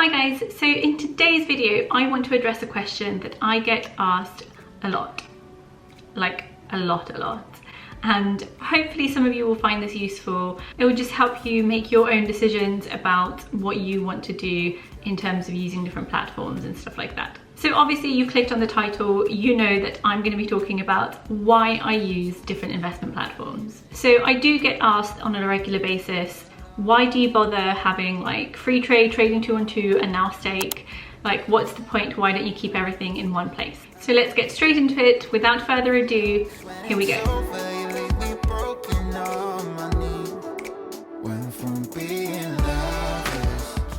Hi guys, so in today's video I want to address a question that I get asked a lot, like a lot, and hopefully some of you will find this useful. It will just help you make your own decisions about what you want to do in terms of using different platforms and stuff like that. So obviously you clicked on the title, you know that I'm going to be talking about why I use different investment platforms. So I do get asked on a regular basis, why do you bother having like free trade, trading 212 and now stake? Like, what's the point? Why don't you keep everything in one place? So let's get straight into it. Without further ado, here we go.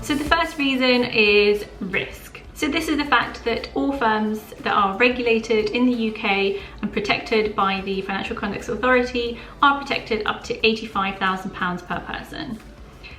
So the first reason is risk. So this is the fact that all firms that are regulated in the UK and protected by the Financial Conduct Authority are protected up to £85,000 per person.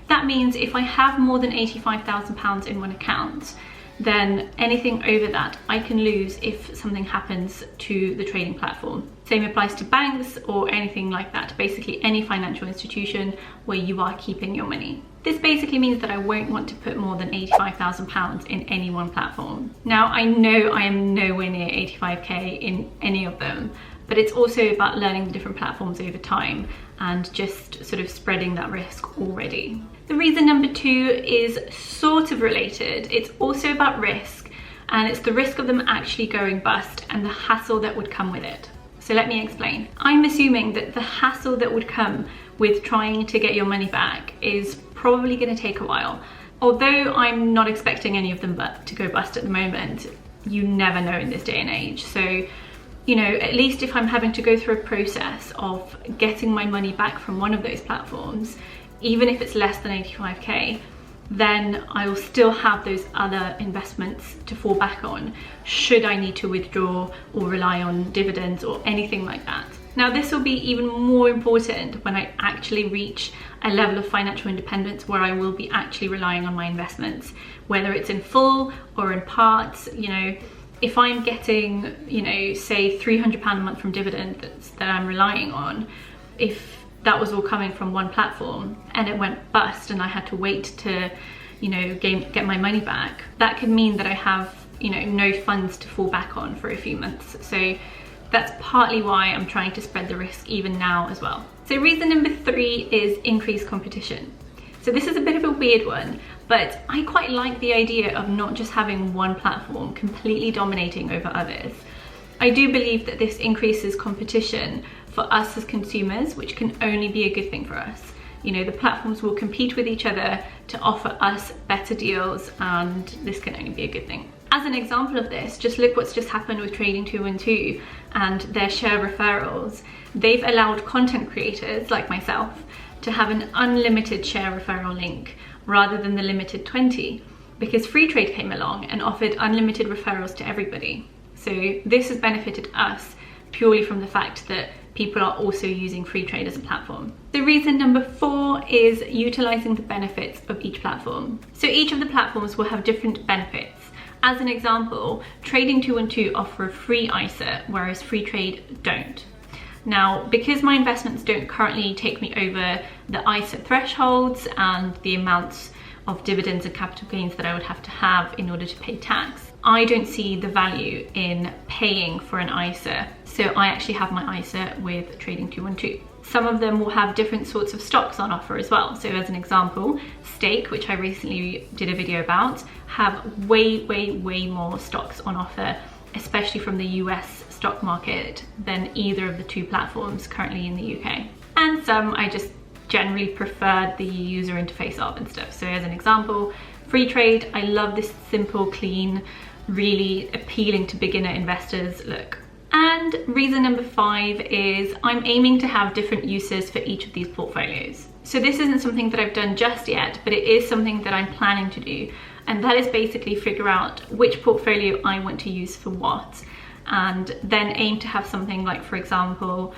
That means if I have more than £85,000 in one account, then anything over that I can lose if something happens to the trading platform. Same applies to banks or anything like that, basically any financial institution where you are keeping your money. This basically means that I won't want to put more than £85,000 in any one platform. Now I know I am nowhere near 85k in any of them, but it's also about learning the different platforms over time and just sort of spreading that risk already. The reason number two is sort of related. It's also about risk, and it's the risk of them actually going bust and the hassle that would come with it. So let me explain. I'm assuming that the hassle that would come with trying to get your money back is probably going to take a while. Although I'm not expecting any of them to go bust at the moment, you never know in this day and age. So, you know, at least if I'm having to go through a process of getting my money back from one of those platforms, even if it's less than 85k, then I will still have those other investments to fall back on should I need to withdraw or rely on dividends or anything like that. Now this will be even more important when I actually reach a level of financial independence where I will be actually relying on my investments, whether it's in full or in parts. You know, if I'm getting, you know, say £300 a month from dividends that I'm relying on, if that was all coming from one platform and it went bust and I had to wait to, you know, get my money back, that could mean that I have, you know, no funds to fall back on for a few months. So that's partly why I'm trying to spread the risk even now as well. So reason number three is increased competition. So this is a bit of a weird one, but I quite like the idea of not just having one platform completely dominating over others. I do believe that this increases competition for us as consumers, which can only be a good thing for us. You know, the platforms will compete with each other to offer us better deals, and this can only be a good thing. As an example of this, just look what's just happened with Trading 212 and their share referrals. They've allowed content creators like myself to have an unlimited share referral link rather than the limited 20, because Free Trade came along and offered unlimited referrals to everybody. So this has benefited us purely from the fact that people are also using Free Trade as a platform. The reason number four is utilizing the benefits of each platform. So each of the platforms will have different benefits. As an example, Trading 212 offer a free ISA, whereas Free Trade don't. Now, because my investments don't currently take me over the ISA thresholds and the amounts of dividends and capital gains that I would have to have in order to pay tax, I don't see the value in paying for an ISA. So I actually have my ISA with Trading 212. Some of them will have different sorts of stocks on offer as well. So as an example, Stake, which I recently did a video about, have way more stocks on offer, especially from the US stock market, than either of the two platforms currently in the UK. And some I just generally prefer the user interface of and stuff. So as an example, Free Trade, I love this simple, clean, really appealing to beginner investors look. And reason number five is I'm aiming to have different uses for each of these portfolios. So this isn't something that I've done just yet, but it is something that I'm planning to do. And that is basically figure out which portfolio I want to use for what, and then aim to have something like, for example,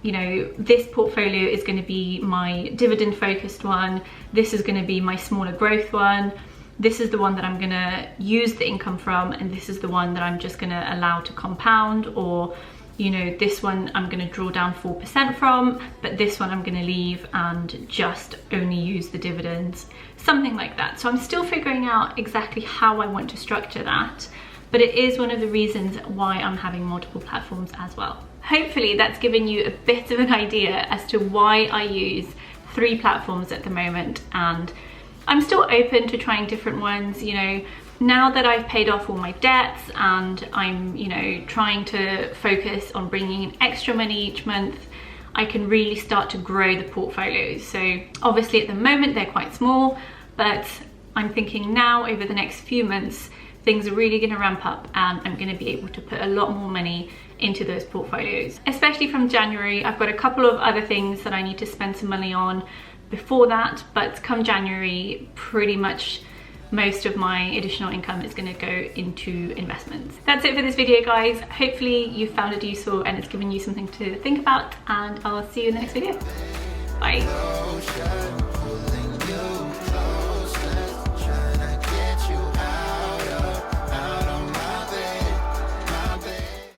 you know, this portfolio is going to be my dividend focused one, this is going to be my smaller growth one, this is the one that I'm gonna use the income from, and this is the one that I'm just gonna allow to compound or you know, this one I'm going to draw down 4% from, but this one I'm going to leave and just only use the dividends, something like that. So I'm still figuring out exactly how I want to structure that, but it is one of the reasons why I'm having multiple platforms as well. Hopefully that's given you a bit of an idea as to why I use 3 platforms at the moment, and I'm still open to trying different ones. You know, now that I've paid off all my debts and I'm, you know, trying to focus on bringing in extra money each month, I can really start to grow the portfolios. So obviously at the moment they're quite small, but I'm thinking now over the next few months, things are really going to ramp up and I'm going to be able to put a lot more money into those portfolios. Especially from January, I've got a couple of other things that I need to spend some money on before that, but come January, pretty much most of my additional income is going to go into investments. That's it for this video, guys. Hopefully you found it useful and it's given you something to think about, and I'll see you in the next video. Bye.